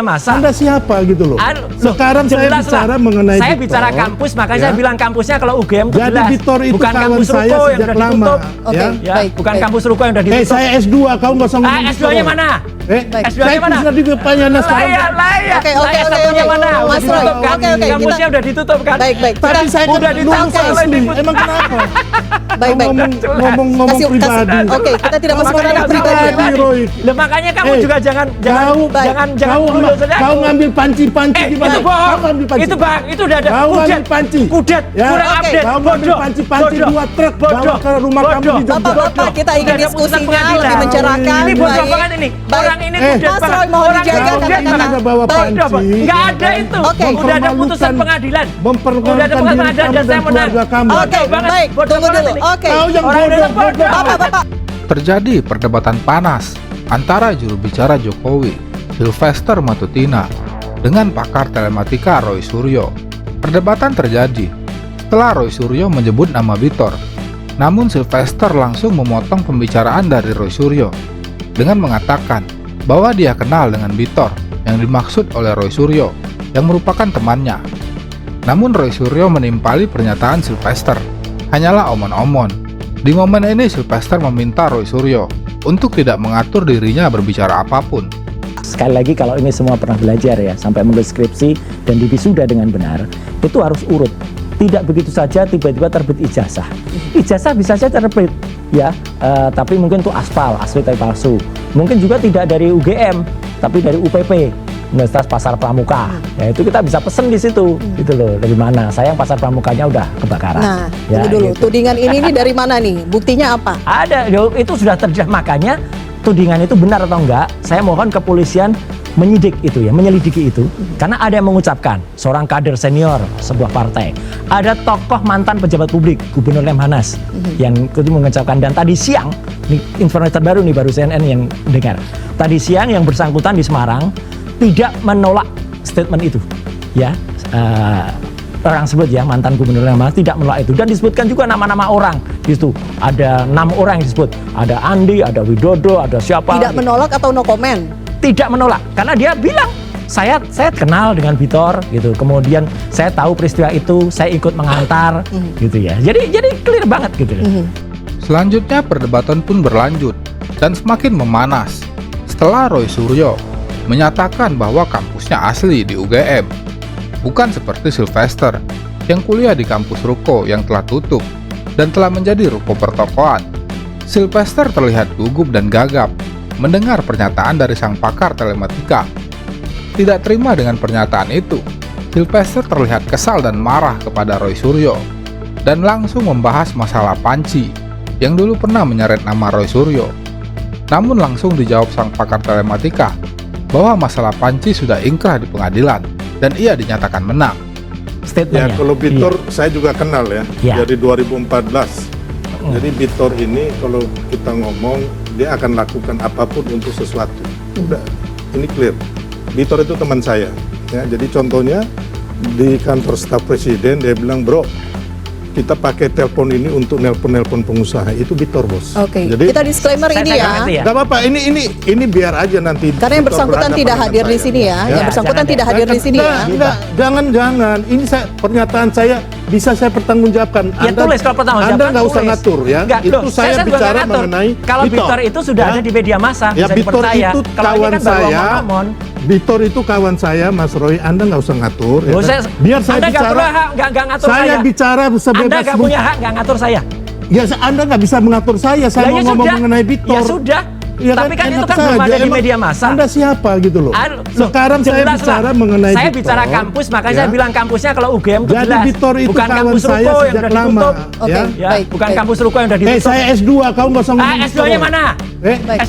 Masa? Anda siapa gitu loh? Sekarang saya bicara mengenai Saya Victor, bicara kampus, makanya ya. saya bilang kampusnya kalau UGM itu Jadi jelas. Victor itu bukan kawan kampus saya Ruko yang sejak udah lama. ditutup. Ya. Bukan kampus Ruko yang udah ditutup. Saya S2, kamu nggak usah ngomong S2-nya mana? S2-nya mana? Saya di depannya sekarang. Layak. Saya S1-nya mana? Udah ditutup kan? Kampusnya udah ditutup kan? Baik. Tapi saya udah lulus asli. Emang kenapa? Baik. Ngomong pribadi. Oke, kita tidak masuk ke ranah pribadi. Roy. Lah makanya kamu juga jangan Kau ngambil panci-panci di mana? Itu bohong. Itu bang, itu udah ada. Kau ngambil panci. Kudet. Kurang update. Kau ngambil panci-panci 2 truk bawa ke rumah kamu di Jogja. Bapak, kita ingin diskusinya lebih mencerahkan. Ini bodoh banget ini. Orang ini kudet Mas banget. Roy mohon Orang dijaga kudet kata-kata. Anda bawa panci. Enggak ada itu. Udah ada putusan pengadilan. Udah ada putusan pengadilan dan saya menang. Oke, baik. Tunggu dulu. Oke. Kau yang bodoh. Bapak. Terjadi perdebatan panas antara juru bicara Jokowi, Sylvester Matutina, dengan pakar telematika Roy Suryo. Perdebatan terjadi setelah Roy Suryo menyebut nama Victor. Namun Sylvester langsung memotong pembicaraan dari Roy Suryo dengan mengatakan bahwa dia kenal dengan Victor yang dimaksud oleh Roy Suryo yang merupakan temannya. Namun Roy Suryo menimpali pernyataan Sylvester. Hanyalah omon-omon. Di momen ini Sylvester meminta Roy Suryo untuk tidak mengatur dirinya berbicara apapun. Sekali lagi kalau ini semua pernah belajar ya, sampai menulis skripsi dan diwisuda dengan benar, itu harus urut. Tidak begitu saja tiba-tiba terbit ijazah. Ijazah bisa saja terbit ya, tapi mungkin itu asli tapi palsu. Mungkin juga tidak dari UGM, tapi dari UPP, Universitas Pasar Pramuka. Ya itu kita bisa pesen di situ, gitu loh. Dari mana? Sayang Pasar Pramukanya udah kebakaran. Nah, ya, tunggu dulu. gitu. Tudingan ini dari mana nih? Buktinya apa? Ada, itu sudah terjadi. Makanya tudingan itu benar atau enggak? Saya mohon kepolisian menyidik itu ya, menyelidiki itu. Karena ada yang mengucapkan, seorang kader senior sebuah partai. Ada tokoh mantan pejabat publik, Gubernur Lemhanas, yang itu mengucapkan. Dan tadi siang, ini informasi terbaru nih, baru CNN yang dengar. Tadi siang yang bersangkutan di Semarang tidak menolak statement itu, ya. Orang sebut ya, mantan Gubernur Lemhanas tidak menolak itu. Dan disebutkan juga nama-nama orang di situ. Ada 6 orang yang disebut. Ada Andi, ada Widodo, ada siapa. Tidak menolak atau no comment? Tidak menolak, karena dia bilang saya kenal dengan Victor gitu. Kemudian saya tahu peristiwa itu, saya ikut mengantar gitu ya. Jadi clear banget gitu. Selanjutnya perdebatan pun berlanjut dan semakin memanas setelah Roy Suryo menyatakan bahwa kampusnya asli di UGM, bukan seperti Sylvester yang kuliah di kampus Ruko yang telah tutup dan telah menjadi ruko pertokoan. Sylvester terlihat gugup dan gagap mendengar pernyataan dari sang pakar telematika. Tidak terima dengan pernyataan itu, Sylvester terlihat kesal dan marah kepada Roy Suryo dan langsung membahas masalah panci yang dulu pernah menyeret nama Roy Suryo. Namun langsung dijawab sang pakar telematika bahwa masalah panci sudah ingkrah di pengadilan dan ia dinyatakan menang. Ya kalau Victor saya juga kenal ya, dari 2014. Jadi Victor ini kalau kita ngomong dia akan lakukan apapun untuk sesuatu. Udah, ini clear. Victor itu teman saya. Ya, jadi contohnya di kantor staf presiden dia bilang, bro, kita pakai telepon ini untuk nelpon pengusaha. Itu Victor, bos. Oke. Jadi Kita disclaimer ini ya. Gak apa-apa. Ini biar aja nanti. Karena yang bersangkutan tidak hadir di sini ya. Yang bersangkutan tidak hadir di sini ya. Jangan. Ini pernyataan saya bisa saya pertanggungjawabkan. Ya tulis kalau pertanggungjawabkan. Anda nggak usah ngatur ya. Itu saya bicara mengenai kalau Victor itu sudah ada di media massa, ya, bisa Victor dipercaya. itu Kalau ini kawan kan baru saya. omong-omong. Victor itu kawan saya, Mas Roy. Anda nggak usah ngatur. Loh, Ya, biar saya Anda nggak bicara. punya hak, nggak ngatur saya. Saya bicara sebebas. Anda nggak punya hak nggak ngatur saya. Ya, Anda nggak bisa mengatur saya. Saya Lah, mau ya ngomong sudah. mengenai Victor. Ya sudah. Ya Tapi kan itu enak kan belum saja. ada di Emang media massa. Anda siapa gitu loh? Sekarang saya Jelas bicara lah. mengenai Saya Victor, bicara kampus, makanya ya. saya bilang kampusnya kalau UGM itu Jadi jelas. Victor itu bukan kawan kampus saya Ruko yang sejak udah lama. ditutup. Oke, Ya. baik. Bukan kampus Ruko yang udah ditutup. Saya S2, kamu nggak usah ngomong S2-nya gitu. mana?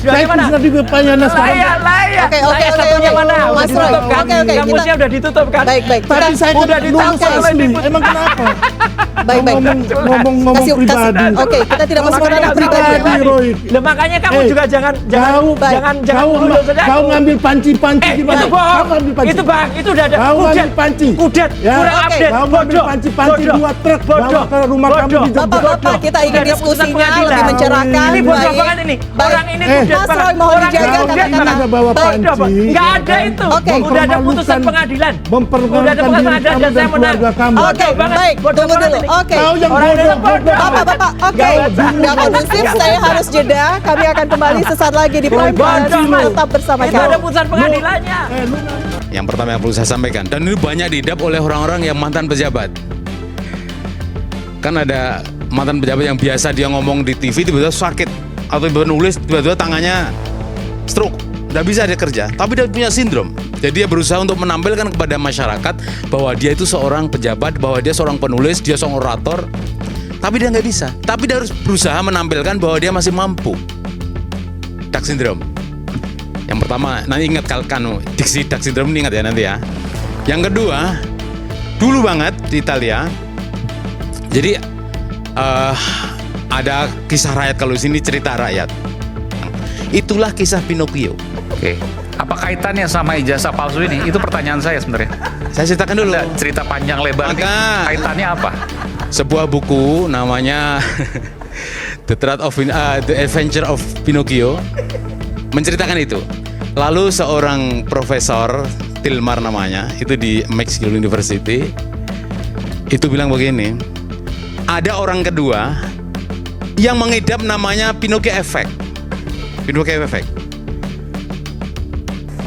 Saya mana? sudah di depannya sekarang. Layak. Oke, Saya S1-nya mana? Udah Mas Roy, ditutup kan? oke, Kampusnya udah ditutup kan? Baik. Tapi saya udah lulus ditangkap oleh asli. Diput. Emang kenapa? Baik. Ngomong pribadi. Oke, kita tidak masuk ke ranah pribadi. Lah makanya kamu juga jangan Kau ngambil panci-panci di mana? itu bohong. Itu bang, itu udah ada Kau ngambil panci. Kudet, Ya. kurang Oke. update, Kau ngambil bodoh. panci-panci Bodoh. 2 truk bawa ke rumah kamu di Jogja. Bapak-bapak, kita ingin Udah ada putusan diskusinya pengadilan. lebih mencerahkan. Ini bodoh Baik. banget ini. Baik. Orang ini Eh, kudet Mas banget. Roy, mohon Orang dijaga ini kudet kata-kata. banget. Ada bawa Baik. panci. Nggak ada itu. Oke. Udah ada putusan pengadilan. Mempermalukan Udah ada putusan diri pengadilan kamu dan saya dan menang. keluarga kamu. Oke, banget. baik. Bodoh Tunggu banget dulu. ini. Oke. Kau yang Orang bodoh. bodoh. Bapak-bapak, oke. Nggak usah. Nggak kondusif, saya harus jeda. Kami akan kembali sesaat lagi di Prime Time. Bodoh, Mas. Tetap bersama Itu ada kami. putusan pengadilannya. Yang pertama yang perlu saya sampaikan, dan ini banyak diidap oleh orang-orang yang mantan pejabat. Kan ada mantan pejabat yang biasa dia ngomong di TV tiba-tiba sakit, atau tiba-tiba nulis tiba-tiba tangannya stroke, nggak bisa dia kerja, tapi dia punya sindrom. Jadi dia berusaha untuk menampilkan kepada masyarakat bahwa dia itu seorang pejabat, bahwa dia seorang penulis, dia seorang orator, tapi dia nggak bisa. Tapi dia harus berusaha menampilkan bahwa dia masih mampu. Dark syndrome. Yang pertama, nanti ingat kan diksi dark syndrome ini ingat ya nanti ya. Yang kedua, dulu banget di Italia. Jadi ada kisah rakyat, kalau di sini cerita rakyat. Itulah kisah Pinocchio. Oke. Apa kaitannya sama ijazah palsu ini? Itu pertanyaan saya sebenarnya. Saya ceritakan dulu. Ada cerita panjang lebar ini. Maka- Kaitannya apa? Sebuah buku namanya The Adventure of Pinocchio menceritakan itu. Lalu seorang profesor Tilmar namanya, itu di McGill University, itu bilang begini, ada orang kedua yang mengidap namanya Pinocchio Effect. Pinocchio Effect.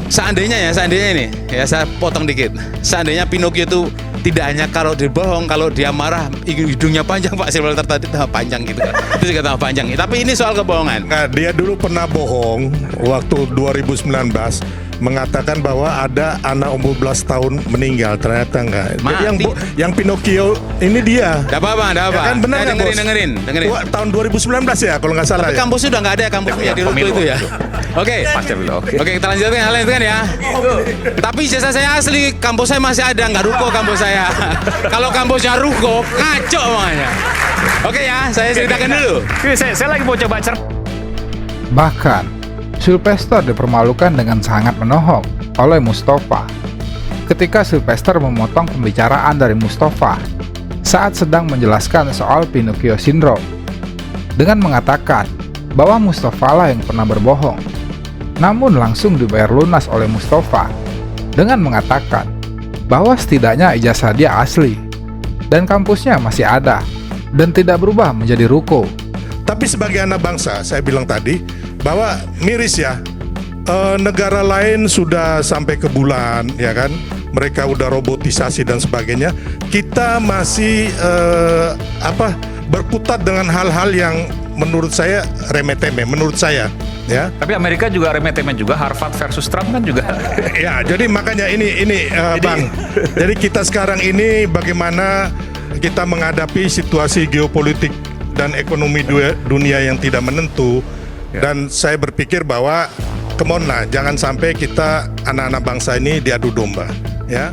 Seandainya ini, ya saya potong dikit. Seandainya Pinocchio itu tidak hanya kalau dia bohong, kalau dia marah hidungnya panjang, Pak Silver tadi tambah panjang gitu. Itu juga tambah panjang. Tapi ini soal kebohongan. Nah, dia dulu pernah bohong waktu 2019 mengatakan bahwa ada anak umur 12 tahun meninggal, ternyata enggak. Jadi yang Pinocchio ini dia. Enggak apa-apa. Ya kan benar nggak, Bos? dengerin. Tahun 2019 ya kalau nggak salah Tapi ya. kampusnya udah nggak ada, kampusnya di Ruko itu ya. Oke. Pasti belum. Oke, kita lanjutkan hal itu kan ya. Tapi ijazah saya asli, kampus saya masih ada, nggak Ruko kampus saya. Kalau kampusnya Ruko, ngaco makanya. Oke ya, saya ceritakan dulu. Ini saya lagi mau coba Bahkan, Sylvester dipermalukan dengan sangat menohok oleh Mustafa. Ketika Sylvester memotong pembicaraan dari Mustafa saat sedang menjelaskan soal Pinocchio Syndrome dengan mengatakan bahwa Mustafa lah yang pernah berbohong, namun langsung dibayar lunas oleh Mustafa dengan mengatakan bahwa setidaknya ijazah dia asli dan kampusnya masih ada dan tidak berubah menjadi ruko. Tapi sebagai anak bangsa, saya bilang tadi bahwa miris ya, negara lain sudah sampai ke bulan, ya kan? Mereka udah robotisasi dan sebagainya. Kita masih berkutat dengan hal-hal yang menurut saya remeh-temeh. Menurut saya, ya. Tapi Amerika juga remeh-temeh juga. Harvard versus Trump kan juga. Ya, jadi makanya ini Bang. Jadi kita sekarang ini bagaimana kita menghadapi situasi geopolitik dan ekonomi dunia yang tidak menentu. Dan saya berpikir bahwa come on lah, jangan sampai kita anak-anak bangsa ini diadu domba, ya.